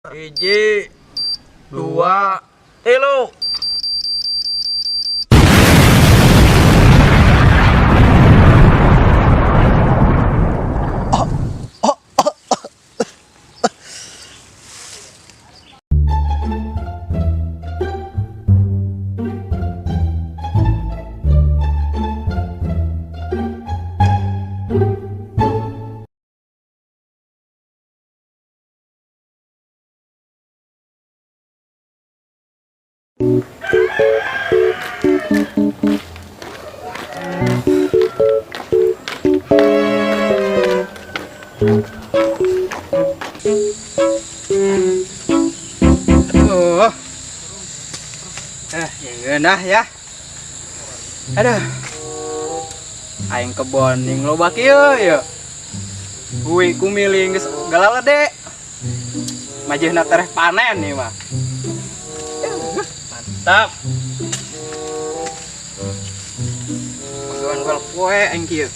Hiji, dua, tilu. Aduh. Yang genah ya. Aduh. Aing kebon ning loba kieu ya. Ui kumilih geus galalede. Majehna tereh panen nih mah. Mantap. Pagawan gol poe aing kieu.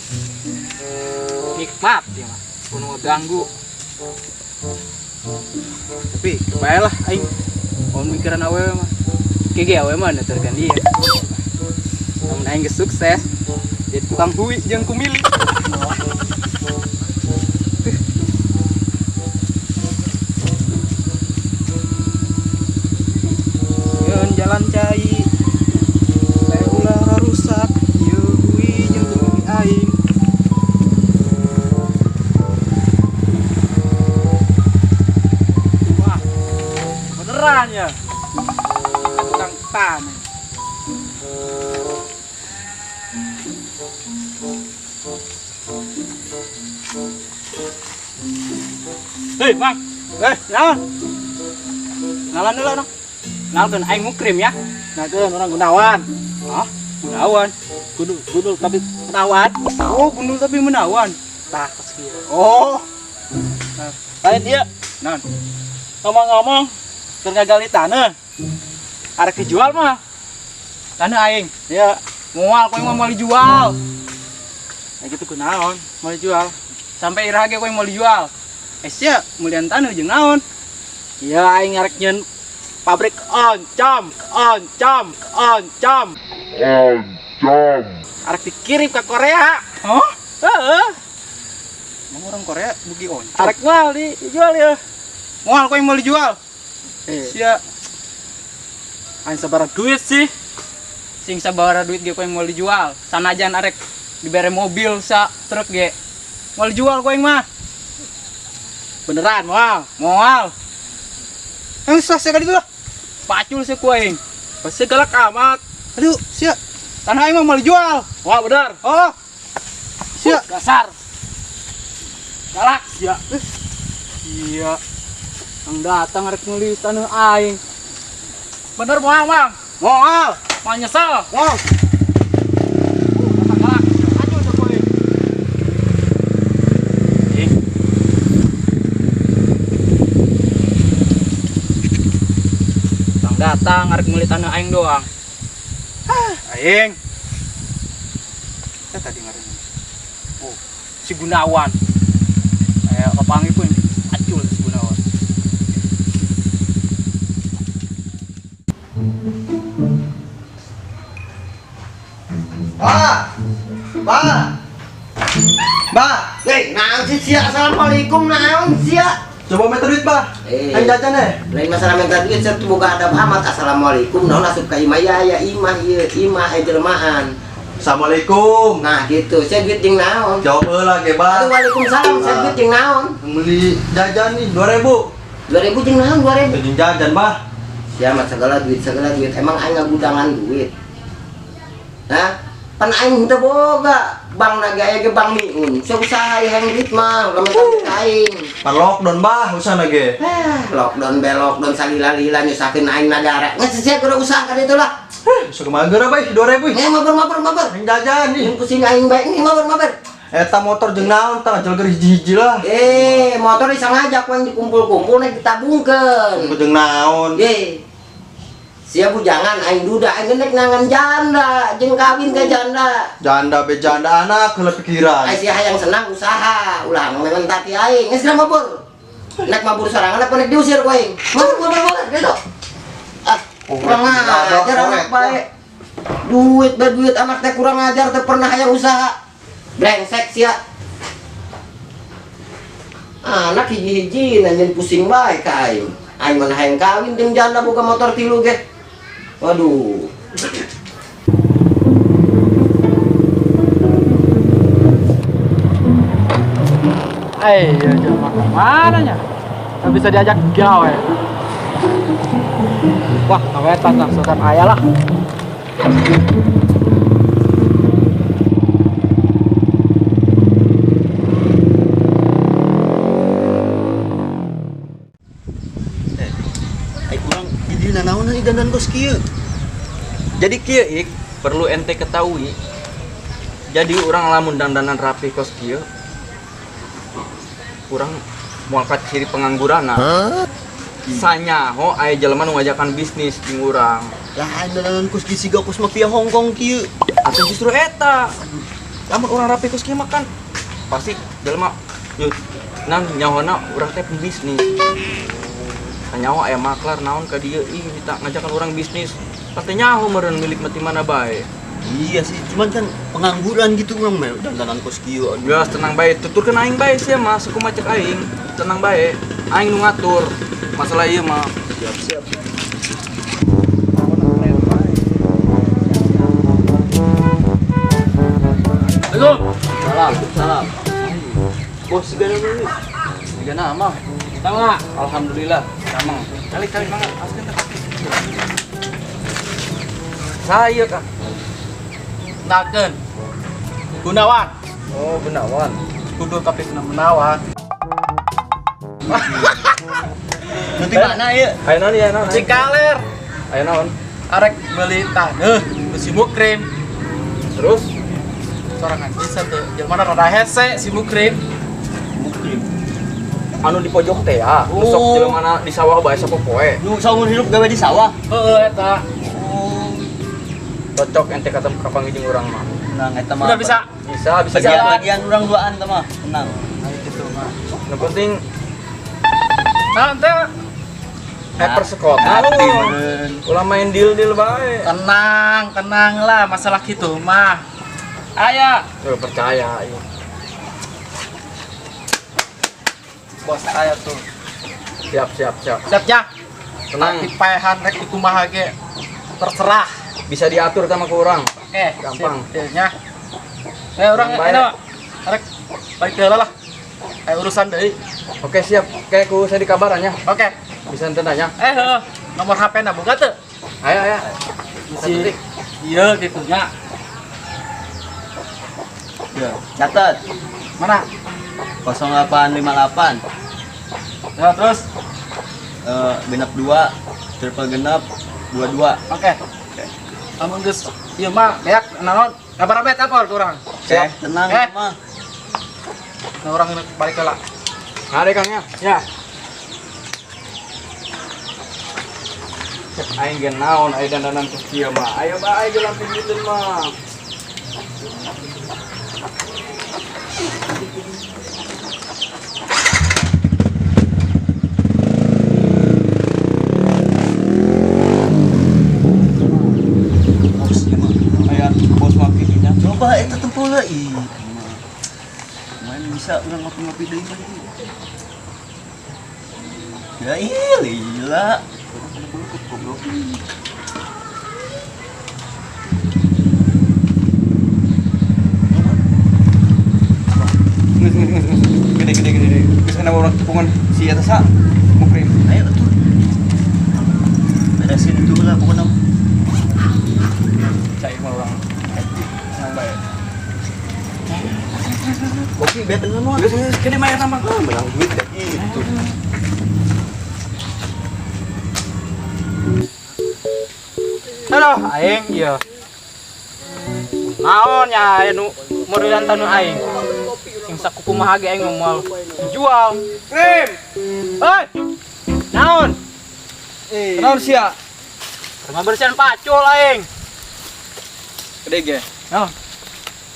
Nikmat ya mah. Kudu ngeganggu. Tapi baiklah aing mau mikiran awewe mah kege awewe mah terganti ya namun aing geus sukses jadi tukang hui jeung kumili yeun jalan cai bae ulah rusak ieu hui jeung kumili aing. Ya tukang panen. Hei bang, naon? Ngalan dulu dong. Nalkeun aing mukrim ya. Nalkeun orang Gunawan. Hah? Gunawan. Gundul tapi menawan. Oh, gundul tapi menawan. Tah kieu. Oh. Nah, lain dia. Naon? Ngomong-ngomong tergagali tanah arek dijual mah tanah aing ya moal kowe mau dijual kayak gitu kunaon mau dijual sampai irah ge kowe mau dijual sia mulian tanah jeung naon iya aing arek nyeun pabrik oncom arek dikirim ke Korea. Oh heeh emang orang Korea bugi oncom arek moal dijual ya moal kowe mau dijual. Sia aing sabaraha duit sih sing sabaraha duit ge kowe mau dijual sanajan arek dibere mobil sa truk ge mau dijual kowe mah beneran moal yang sah sekali lah pacul sih kowe pasti galak amat aduh sia tanah aing mah mau dijual wah bener oh sia dasar galak sia iya yang datang arek nulis tanah aing. Bener moal, Bang. Moal, mah nyesel. Moal. Dasar galak. Aduh tuh kowe. Yang datang arek nulis tanah aing doang. Aing. Kita tadi ngaran. Oh, si Gunawan. Kayak kepanggil pun acul si Gunawan. Ba, naon sih sia? Assalamualaikum, naon sia? Coba minta duit, Bah. Aing jajan Lain masalah minta duit, saya tuh boga adab amat. Assalamualaikum, naon asup ka imah ya imah ieu, imah jelmaan. Assalamualaikum. Nah, gitu. Saya duit jeung naon? Jawab heula ge, Bah. Waalaikumsalam, saya duit jeung naon? Beli jajan nih 2000. 2000 jeung naon 2000? Jeung jajan, Bah. Sia mah segala duit. Emang aing ngagudangan duit. Hah? Pan aing teu boga. Bang na gaya ge Bang Miun. Saya usaha yang duit mah, ulah minta aing. Pan lockdown, Bah, usahana ge. Lockdown salila-lila nyusakeun aing nagara. Nges sia kudu usaha ka ditu lah. Bisa kemager bae 2000. Mabar. Yang jajan nih. Yang pusing aing bae ini mabar. Eta motor jeung naon tah ngajol keur hiji-hiji lah. Motor bisa ngajak yang dikumpul-kumpul naik ditabungkeun. Jeung naon? Sia bujangan aing duda aing nek nangan janda jeung kawin ka janda. Janda be janda anak heula pikiran. Ai sia hayang senang usaha, ulah memang tati aing. Geus mabur. Nek mabur sorangan apa nek diusir kowe? Masuk boleh gitu. Ah, kurang ajar anak baik. Duit anak teh kurang ajar teh pernah aya usaha. Brengsek sia. Anak hiji-hiji nanjen pusing bae ka aing. Aing mah hayang kawin jeung janda boga motor 3 ge. Waduh. Iya, coba mana nya? Nggak bisa diajak gawe. Wah, kawetan langsung ayah lah. Kurang jadi nanaon nih dandan kos kieu. Jadi kieu ik perlu ente ketahui. Jadi orang lamun dandanan rapi kos kieu. Kurang mualkat ciri pengangguran sanyaho aya jelema nu ngajakan bisnis jeung urang. Lah dandan kos kieu siga kos mah via Hongkong kieu. Atuh justru eta. Lamun urang rapi kos kieu mah kan pasti jelema yeuh nang nyahona urang teh pembisnis. Sanyaho aya maklar naon ka dieu ih kita ngajakan urang bisnis. Pasti nyaho meureun milik mati mana bae. Iya sih, cuman kan pengangguran gitu urang mah dandanan kos kieu. Geus tenang bae, tuturkeun aing bae sia mah suku macek aing. Tenang bae, aing nu ngatur. Masalah ieu mah Siap. Salam. Bos segala dulu. Segala mah. Tama. Alhamdulillah. Tamang. Kali mangan askeun teh. Saya Kak. Nakeun. Gunawan. Oh, Gunawan. Kudu tapi kena menawan. Nanti mana ieu? Ayo naon ya naon. Cikaler. Ayo naon. Arek beli taneuh si Mukrim. Terus Sorangan bisa tuh. Jelema rada hese si Mukrim. anu di pojok teh ya. Sok jelema di sawah bae sapopoe. Nu saumur hidup gawe di sawah. Heeh eta. Cocok ente kata kapangi jeung urang mah. Tenang eta mah. Udah bisa. Bisa jalan. Bagian urang duaan teh mah. Tenang. Ayo gitu mah. Yang penting Nah, ente hyper sekot. Ulah main deal bae. tenang lah masalah gitu mah. Aya. Tuh percaya ieu. Bos saya tuh. Siap. Siapnya. Tenang. Tapi paehan rek di kumaha ge terserah. Bisa diatur sama ke urang. Oke, Gampang. nya. Orang Baik. eno rek balik heula lah. Aya urusan deui. Oke siap. Kayak ku saya dikabarannya. Oke. Bisa ente nanya. Heuh, nomor HP-na boga teu? Aya. Si ieu gitu nya. Ya, catat. Mana? 0858 Ya, terus. genap 2 triple genap 22. Oke. Amun geus ieu mah beak naon? Kabar bet apa urang? Siap, tenang mah. Nah, orang balik heula. Ada Kangnya. Ya. Cek aing gen naon aya dandanan ku kieu mah. Ayo bae ge lampir gitu mah. Bos mah pikinya. Coba eta tempul deui. Main bisa urang ngopi-ngopi deui mah. Ya iya, gila. Gede. Geus kana urang tepungan si eta sa. Mukrim. Ayo tuh. Beresin itu lah pokoknya. Cai mah urang. Nang bae. Kopi beten mah. Geus gede mah eta mah. Menang duit deh. Itu. Halo, aing ieu. Naon nya aya nu meureun tanu aing? Sing sakuku mah ge aing moal dijual. Krim. Hei. Naon? Naon sia? Ngabersihan pacul aing. Gede ge. Naon?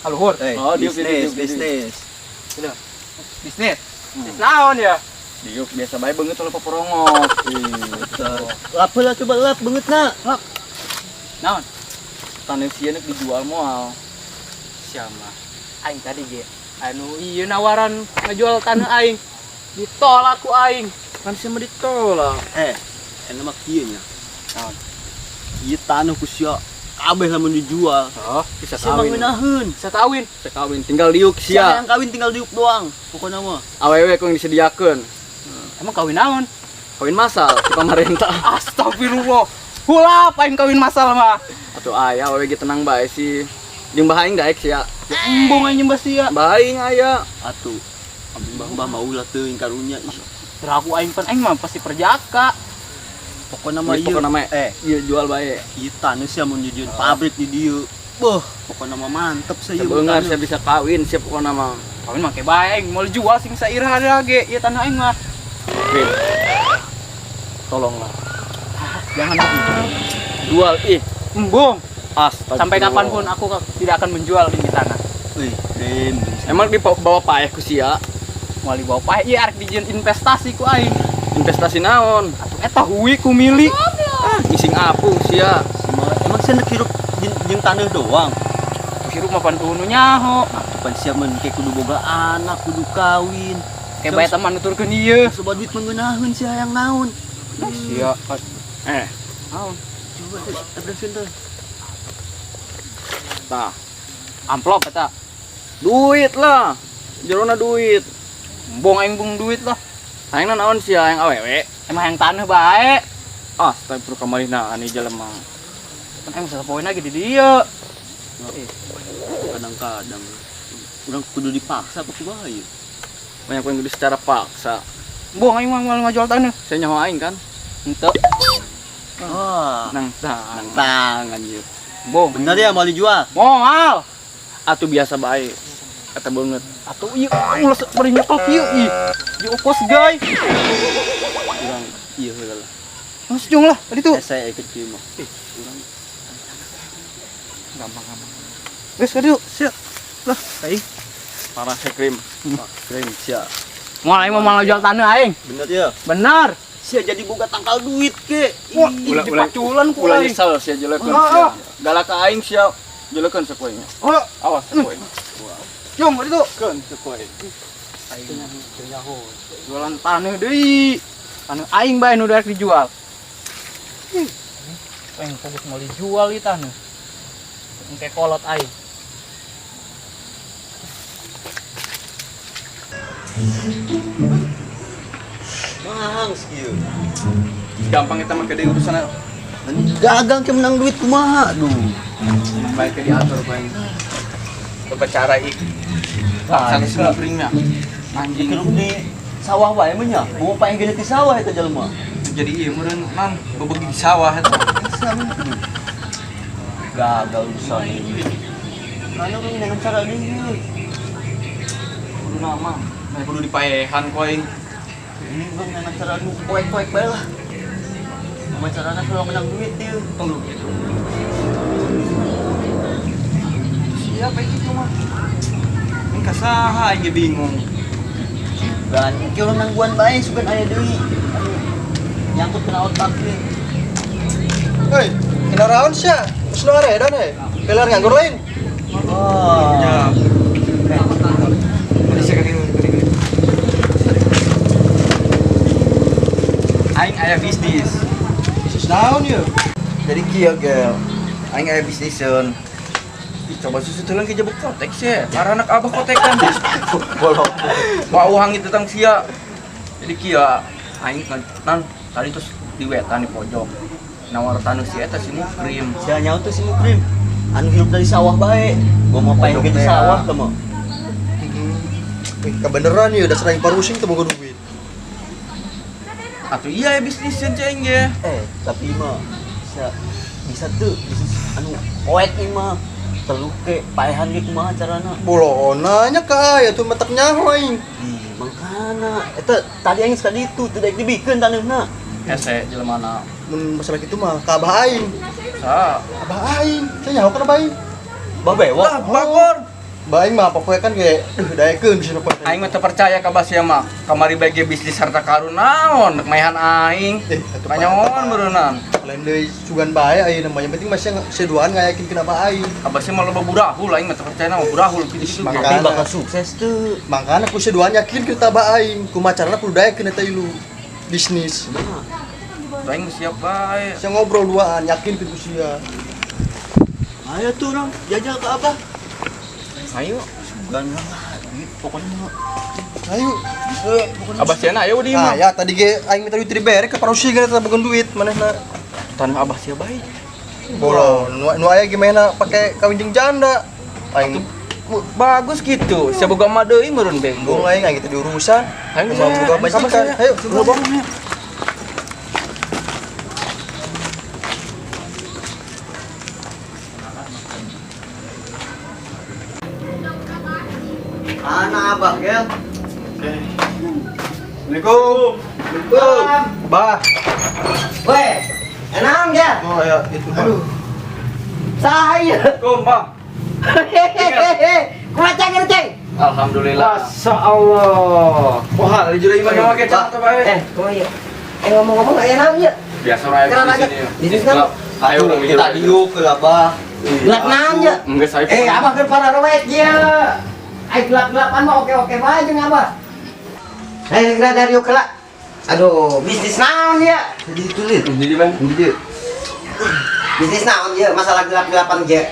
Haluhur. Oh, bisnis. Bisnis. Bisnis naon ya? Diuk biasa bae banget kalau paporongok. Lap lah coba lap banget nak. Naon? Tanah sieun dijual moal. Siapa? Aing tadi ge. Anu ieu nawaran ngajual tanah aing. Ditolak ku aing. Kan sama ditolak. Enak mah kieu nya. Naon? Ieu tanah ku sia kabeh lamun dijual. Oh, bisa Sia mah kawin. ngeunaheun. Bisa kawin. Bisa kawin tinggal diuk Sia sia. yang kawin tinggal diuk doang. Pokoknya mah. Awewe kau yang disediakeun. Emang kawin naon? Kawin masal di pamarentah. Astagfirullah. Hula apain kawin masal mah? Atuh aya awewe ge tenang bae sih. Jeung bahaing daek sia. Embung aing nyembah sia. Bahaing aya. Atuh. Mbah mau lah teuing karunya ih. Teraku aing pan aing mah pasti perjaka. Pokoknya mah Pokokna mah ieu jual bae. ieu tanah sia mun di dieu pabrik di dieu. Beuh, pokoknya mah mantep saya ieu Beungar tanah. sia bisa kawin siap pokona mah. Kawin mah ke bae aing mau jual sing sairah ge ieu tanah aing mah. Krim. Tolonglah. Jangan lagi. Jual ih. Embung. Astagfirullah. Sampai kapanpun aku tidak akan menjual ini tanah. Wih, Rim. Emang dibawa paeh ku sia? Mau dibawa pae ieu arek dijieun investasi ku aing. Investasi naon? Atuh eta huwi ku mili. Ngising apung sia. Emang saya hirup jeung tanah doang. Hirup mah pantunu nyaho. Pan siap mun ke kudu boga anak, kudu kawin. Kayak bae teman nuturkeun ieu. Sobat duit mengeunaheun sia yang naon. Sia. Naon? Coba deh, abrasin teh. Tah, Amplop eta. duit lah. Jerona duit. Embung aing bung duit lah. Aingna naon sia yang awewe? Emang yang tanah bae. Astagfirullah kamarina ani jelema. Kan aing bisa poin lagi di dieu. Kadang-kadang urang kudu dipaksa apa kumaha ieu? Banyak yang kudu secara paksa. Embung aing mah mau ngajual tanah. Saya nyawa aing kan. Henteu. Wah, Nang tang. tangan ieu. Embung. Bener ya mau dijual? Moal. Atuh biasa bae. Kata banget. Atuh ieu ulah bari nyekel kieu ih. Di opos gay. Urang ieu heula lah. Mas jung lah tadi tuh. Saya ikut kieu mah. Urang Gampang. Guys tadi tuh. Siap. Lah, aing. Parah sekrim. keren sia. Moal aing mau ngajual tanah aing. Bener ya? Benar. Sia jadi boga tangkal duit ke. Wah, Ulah- dipaculan ku Ulah aing. nyesal sia jelekeun Ah, sia. ah. Galak ka aing sia. Jelekeun sapoenya. Oh, Awas sapoenya. jung tadi tuh. Keun sapoe. Jualan tanah deui. Tanah aing bae nu daek dijual. Aing fokus mau dijual ieu tanah. Engke kolot aing. Mahang kieu. Gampang kita mah ke urusan Gagang ke menang duit kumaha? Aduh. baik ke diatur ku aing. Berbicara ik. Paksa semua pringnya. Anjing. Hirup di sawah wae mah nya. Mau paeng gede di sawah eta jelema. Jadi ieu meureun nan bebegi di sawah eta. Gagal urusan. Mana kan dengan cara dieu. Kudu nama. Nah, kudu dipaehan ku aing. Ini kan dengan cara nu poek-poek bae lah. Sama carana kalau menang duit dia. Tunggu. Siapa itu mah? Ini kasaha aing ge bingung. Dan kalau nangguan bae sugan aya deui. Anu nyangkut kena otak ge. Hei, kenaraon sia? Geus nu aredan he. Pelar nganggur lain. Oh. Ya. Tadi saya kering. Aing aya bisnis. Bisnis naon ieu? Jadi kieu gel. Aing aya bisniseun. Coba susu teuleung ke jebuk kotek sih. Para anak abah kotekan. Bolong. Mau uang itu tentang sia. Jadi kieu aing nan tadi terus di wetan di pojok. Nawar taneuh si eta si Mukrim. Sia nyaut teh si Mukrim. Anu hirup dari sawah bae. Gua mau paeng gede di sawah teh mah. Kebeneran ieu dasar aing parusing teu boga duit. Atuh iya ya bisniseun ceng ge. Tapi mah bisa tuh bisnis anu poek ieu mah. Telu ke paehan ge kumaha carana? Bolona nya ka aya tuh metek nyaho aing. Mangkana eta tadi aing sekali itu teu daek dibikeun taneuhna. Hese jelemana. Mun masalah kitu mah ka abah aing. Sa. Abah aing, saya nyaho kana abah aing. Bah bewok. Lah bakor. Baik mah pokoknya kan kayak daekeun bisa poe. Aing mah teu percaya ka Basya mah. Kamari bagi bisnis harta karun naon rek maehan aing. Atuh Panyaon beureunan. lain deui sugan bae ayeuna mah yang penting masih seduaan ngayakin kenapa aing. Ka Basya mah loba burahul aing mah teu percaya na burahul kitu Maka- Tapi bakal sukses tuh. Makanya ku seduaan yakin kita bae aing. Kumacarna kudu daekeun eta ilu bisnis. Nah, Aing geus siap bae. Saya ngobrol duaan yakin ku sia. ayo tuh orang jajal ke Abah. Ayo. Bukan lagi, pokoknya mah. Ayo. Ka Basya na aya di Ah mah. ya tadi ge aing minta duit dibere ke parusi ge eta bukan duit manehna. Tanah Abah sia bae. Bolo nu aya gimana pakai kawin jeung janda. Aing Bagus gitu. Sia boga mah deui meureun benggo. bung aing kita diurusan. Ayo, Mau Saya. buka majikan. Ayo, coba. Anak abah ya. Assalamualaikum. Bah. Weh, enak ya? Oh ya, itu Bang. Saya. Assalamualaikum, Bang. Hehehe. Kumaha ceng? Alhamdulillah. Masya Allah. Wah, di jero iman nyawa kecap teh bae. Kumaha ya? Ngomong-ngomong aya naon ya? Biasa raya Kenal di aja. sini. Bisnis kan? Ayo orang Kita diuk ke Abah. Gelap naon ya? Enggak saya. Abah keur para roek ya. Ai gelap-gelapan mah oke-oke bae jeung abah. Gerak dari yuk kelak. Aduh, bisnis naon ya? Jadi tulis. Jadi Bang. Bisnis naon ya? Masalah gelap-gelapan ge.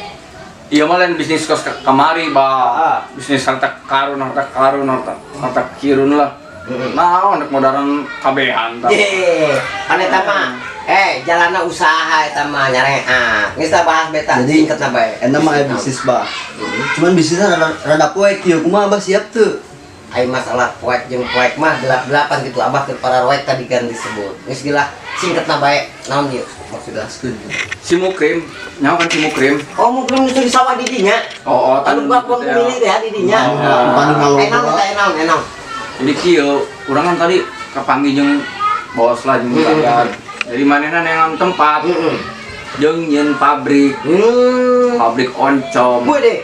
Iya mah lain bisnis kos kamari, Bang. Bisnis harta karun harta kirun lah. Nah, anak modern kabehan tah. Ye, kan eta mah. Jalanna usaha eta mah nyareha. Geus tah bahas beta Jadi, singketna bae. Enak mah aya bisnis bah. Cuman bisnisnya rada poek kieu kumaha Abah siap tuh. Ai masalah poek jeung poek mah gelap-gelapan gitu abah keur para roek tadi kan disebut. Geus gila singketna bae. Naon ieu maksudna? Si Mukrim, nyawa kan si Mukrim. Oh, mungkin itu di sawah di dinya. Oh, Anu gua pun kumilir ya di dinya. Enak. Jadi kieu, urang kan tadi kapanggih jeung bos lah jeung bayar. Jadi manehna neangan tempat. Jeung nyeun pabrik, pabrik oncom. Gue deh.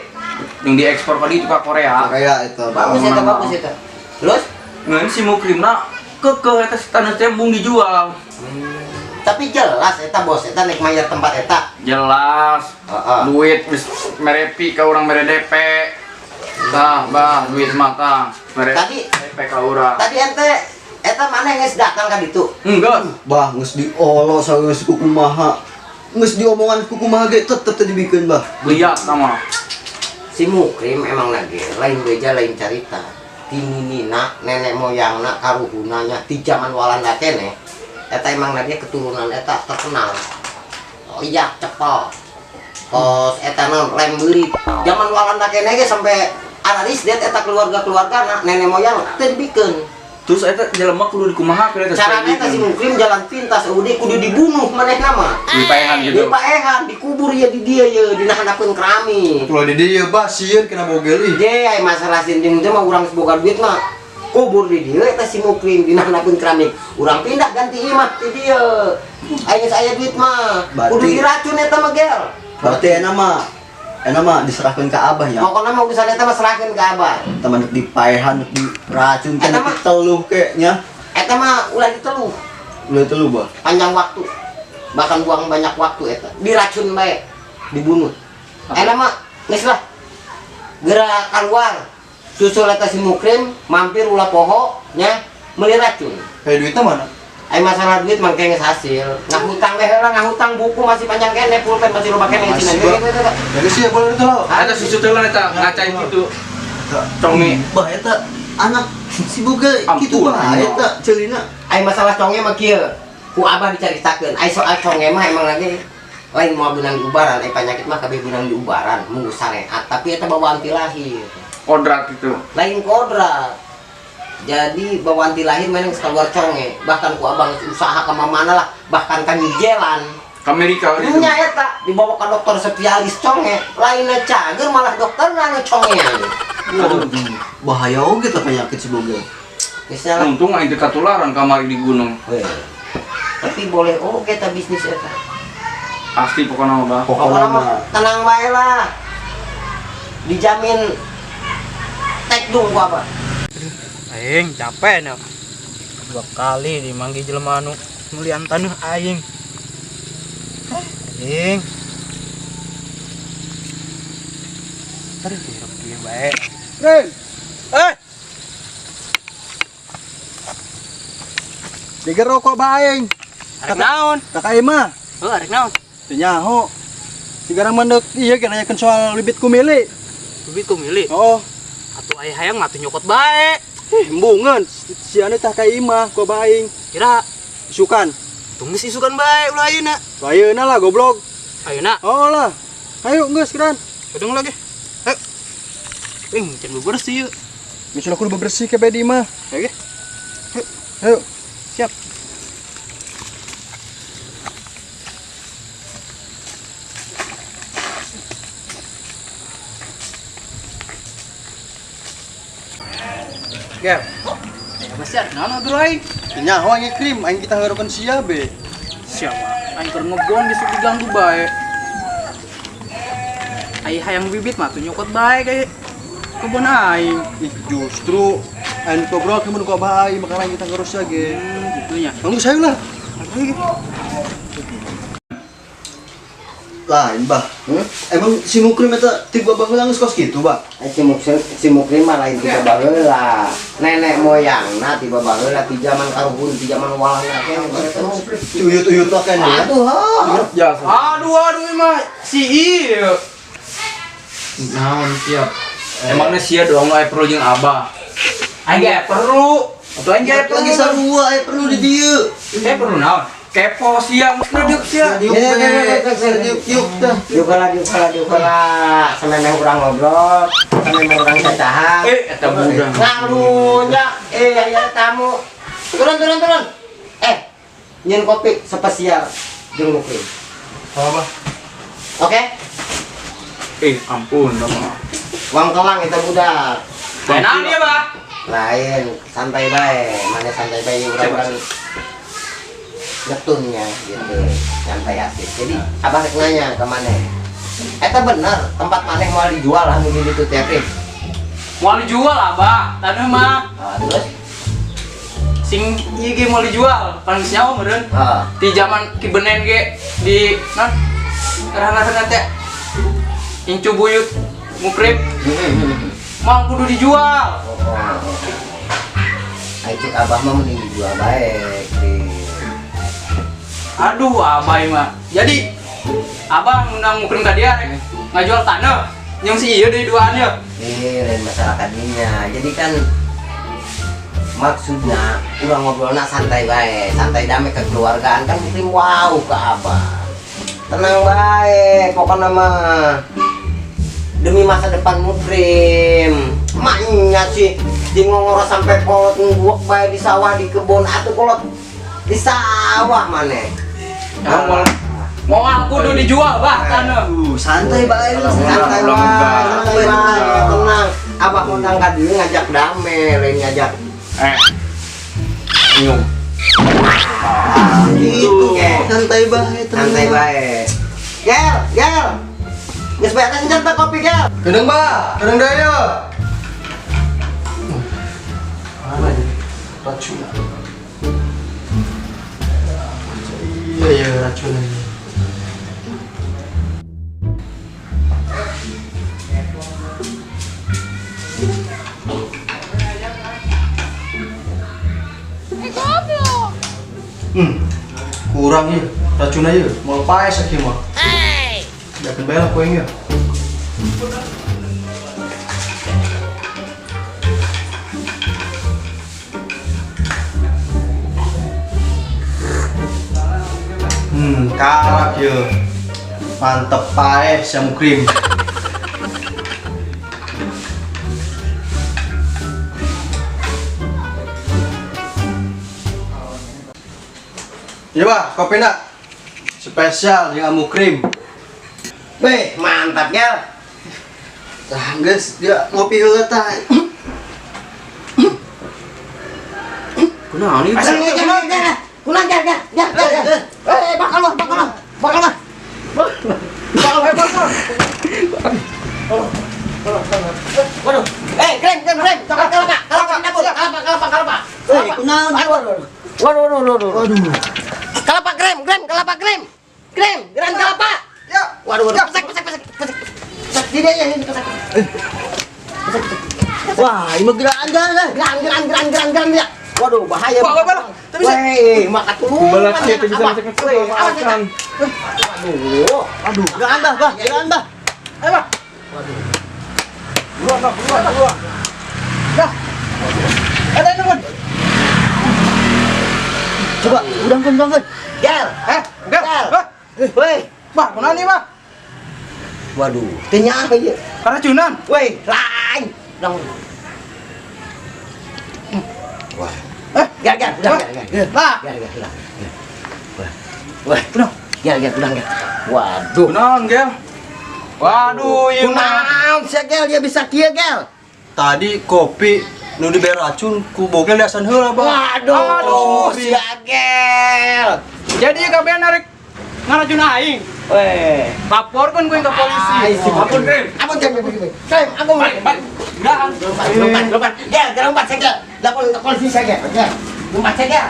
Yang diekspor ka ditu ka Korea. Kayak itu. Bagus eta. Terus Ngan si Mukrimna kekeh eta si tanah cembung dijual. tapi jelas eta bos eta nek mayar tempat eta. Jelas. Duit wis merepi ka urang mere DP. Tah, bah, duit mah tah. Mere Tadi- DP ka urang. Tadi ente eta mana geus datang ka ditu? Enggak. Bah, geus diolos geus ku kumaha. Geus diomongan ku kumaha ge tetep teh dibikeun bah. Lihat sama. Si Mukrim emang lagi lain beja lain carita. Tininina nenek moyangna karuhunanya di zaman Walanda keneh. Eta emang lagi keturunan eta terkenal. Liak cepol. Kos eta non lem beurit. Zaman Walanda keneh ge sampai araris det eta keluarga-keluarga nenek moyang teu dibikeun. Terus eta jelema kudu dikumahakeun eta Carana eta si Mukrim jalan pintas udah kudu dibunuh manehna mah. dipaehan Di gitu. paehan dikubur ya di dia ya dina handapeun keramik. Tulah di dieu bah sieun kena bogel ih. Ye, ai masalah sinting teh mah urang boga duit mah kubur di dieu eta si Mukrim dina handapeun keramik. Urang pindah ganti imah di dieu. Ai geus aya duit mah kudu Berarti- diracun eta mah gel. Berarti enak mah diserahkeun ka Abah ya. Pokona mah urusan eta mah serahkeun ka abah. Teman dipaehan diracun Eta kan mah- diteluh ke nya. Eta mah ulah diteluh Ulah telu bah. panjang waktu. Bahkan buang banyak waktu eta. Diracun bae, dibunuh. Eta mah geus lah. Gerak keluar. Susul eta si Mukrim mampir ulah poho nya meuli racun. Kayak duitnya mana? Ai masalah duit mah geus hasil. Ngahutang we heula, ngahutang buku masih panjang kene, pulpen masih loba kene Masih, cenah. Bang. Ya geus ya boleh itu lo. Eta susu teh eta ngacain kitu. Conge. Bah eta anak si boga kitu Ampun. bah eta ceulina. Ai masalah conge mah kieu. Ku abah dicaritakeun. Ai soal conge mah emang lagi lain mau benang di ubaran, penyakit mah kabeh benang di ubaran, munggu sarehat, tapi eta bawaan ti lahir. Kodrat itu. Lain kodrat. Jadi bawaan ti lahir mana geus keluar conge. Bahkan ku abang usaha ka mana lah, bahkan ka Jalan. Ke Amerika itu. Nya eta dibawa ke dokter spesialis conge, lainnya cager malah dokter anu congean. Bahaya oge teh penyakit si boga. Geus lah. Untung aing teu katularan kamari di gunung. Tapi boleh oke ta bisnis eta. Pasti pokoknya mah, Bah. Pokoknya mah tenang bae lah. Dijamin tek dong gua apa. Aing capek nih. 2 kali dimanggil jelema anu mulian taneuh aing. Aing. Aduh, kieu bae. Ren. Diger rokok bae aing. Arek naon? Kakak mah. Heuh, arek naon? Teu nyaho. Sigara mandek ieu ge nanyakeun soal bibit kumili. Bibit kumili. Oh, Atuh aya hayang mah teu nyokot bae. embungeun si anu tah ka imah ku baing. Kira Isukan. tunggu isukan bae ulah ayeuna. Bayeuna lah goblok. Ayeuna Oh lah. Ayo geus kiran. kadang lagi. Ayo. Can bebersih yuk. Misalnya kudu bebersih ke bedi mah. Oke. Ayo. Siap. Ger. Ya pasti ada naon atuh aing. Nyaho aing krim, aing kita ngarukeun sia be. Siapa? Aing keur ngebon disuruh diganggu bae. Aya hayang bibit mah tuh nyokot bae kayak kebon aing. Ih, justru aing ngobrol ke mun ku bae makanya kita ngurus ge. Gitunya. Tunggu saya lah. Lain, Bah. Emang si Mukrim eta tiba baheula geus kos kitu, Bah? Si Mukrim mah lain tiba baheula. Nenek moyangna tiba baheula ti zaman karuhun, ti zaman walangna keneh. Uyut-uyut lah kan ya. Aduh, Aduh mah si ieu. Naon siap. Emangnya sia doang aya perlu jeung Abah. Aing ge perlu. Atuh aing ge perlu. Lagi sarua perlu di dieu. Perlu naon? Kepo sia mesti deuk sia. Diuk tah. Diukala. Samemeh urang ngobrol, samemeh urang cacahan. Eta budak. Ngarunya, aya tamu. Turun. Nyeun kopi spesial jeung Mukrim. Apa? Oke? Ampun, Bang. Wang kelang itu budak. Naon ieu, Bah? Lain, santai bae. Mana santai bae urang-urang ngetunnya gitu. Santai asik. Jadi abah rek nanya ke mana? Eta bener tempat maneh mau dijual anu di ditu teh. Mau dijual Abah, taneuh mah. Terus Sing ieu ge mau dijual, paling nyawa meureun. ah, Di zaman Kibenen ge di non ngaranna teh Incu Buyut Mukrim mah kudu dijual. Ayo cek abah mah mending dijual baik di. Aduh Abah mah. Jadi Abah ngundang Mukrim ka dia rek ngajual tanah yang si ieu deui duaannya. Lain masyarakat dinya. Jadi kan maksudnya urang ngobrolna santai bae, santai damai kekeluargaan kan Mukrim wow ke abah. Tenang bae, pokoknya mah demi masa depan Mukrim. Maknya sih di ngongoro sampai kolot nguwek bae di sawah di kebun atuh kolot di sawah maneh. Mau kudu dijual Bah tanah. Santai bae lu. Santai bae, tenang. Abah ngundang ka dieu ngajak damai, lain ngajak Nyum. gitu ge. Santai bae, Santai bae. Gel. Geus beres encan teh kopi gel. Kedeng, Bah. Kedeng deui yeuh. Mana ya? Racun. Iya, racun ini. Kurang ya, racun aja, mau pae sakit mah. Yakin bayar kuenya. Karak ya, mantep pae sama krim. Ya Bah, kopi nak spesial yang amu krim. Weh, mantap gel. Tah, guys, dia ngopi heula tah. Kunaon ieu? Asal gel. Pulang gel. Bakal mah. Waduh. Keren. Waduh. Kelapa krem, kelapa krem. Krem, geran kelapa. Ya. Waduh, pesek. Sini aja, ini pesek. Wah, ini mah geraan Geran ya. Waduh, bahaya. Pak. Tapi Weh, makan dulu. Balas kita bisa ngecek makan. Aduh. geraan bah, geraan bah. ayo, Pak. Buruan. Dah. Ada ini, Bun. Coba, udang kan. Gel. Gel. Weh. Bah, mana nih, Pak? Waduh, kenyang aja. Keracunan. Weh, lain. Dong. Wah. Gel. Lah. Gel. Wah. Gel, udang. Waduh. Kunaon, Gel? Waduh, ieu mah. Kunaon si Gel dia bisa kieu, Gel. Tadi kopi nu diberi racun ku bogel dasan heula, Bang. Waduh, si Gel. Jadi kabeh narik ngaracun aing. Weh. Laporkan gue ke polisi. Ampun, Krem. Ampun, Krem. Ampun. Udahan. Lompat. Gel, lompat saya, Gel. Lapor ke polisi saya, Gel. Lompat saya, Gel.